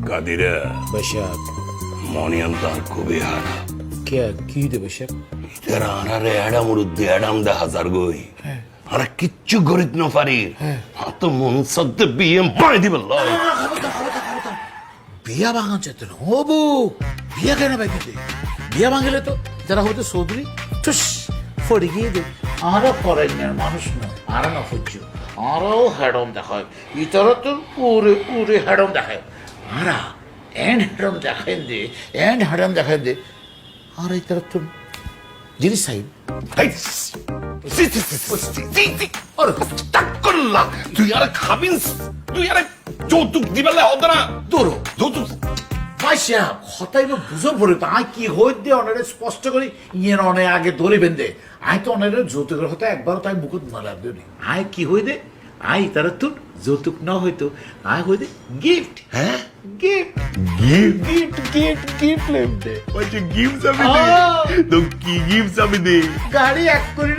গাদিরা বৈশাখ মনিয়াম তার খুবই হারা কে কি দে বৈশাখ যারা আনারে অ্যাডাম উদ্দে অ্যাডাম দে হাজার গই আরে কিচ্ছু গরিত ন পারি তো মন সদ্দে বিয়ে বাই দিবে লয় বিয়া ভাঙা যেত না ও বউ বিয়া কেন ভাঙিতে বিয়া ভাঙলে তো যারা হয়তো চৌধুরী ঠুস ফড়ি গিয়ে দে আরো ফরেনার মানুষ না আর না হচ্ছ আরও হ্যাডম দেখায় ইতারা তো পুরে পুরে হ্যাডম দেখায় আরা এন্ড হ্যাডম দেখায় দে এন্ড হ্যাডম দেখায় দে আর ইতারা তো জিনিস সাইড এই, সি, সি, সি, সি, সি, সি, আরে তাক করলা তুই আরে খাবিন তুই আরে যৌতুক দিবেলে হবে না তোর যৌতুক পাইসা হতাইবে বুঝো পড়ে তো আই কি হইত দে অনেরে স্পষ্ট করি ইয়ের অনে আগে ধরে বেঁধে আই তো অনেরে যৌতুকের হতে একবার তাই মুকুট মারা দিই আই কি হই দে আই তারা তোর যৌতুক না হইতো আই হই দে গিফট হ্যাঁ gift gift gift gift gift লেম দে ওই যে গিফট আমি দে তো কি গিফট আমি দে গাড়ি এক করে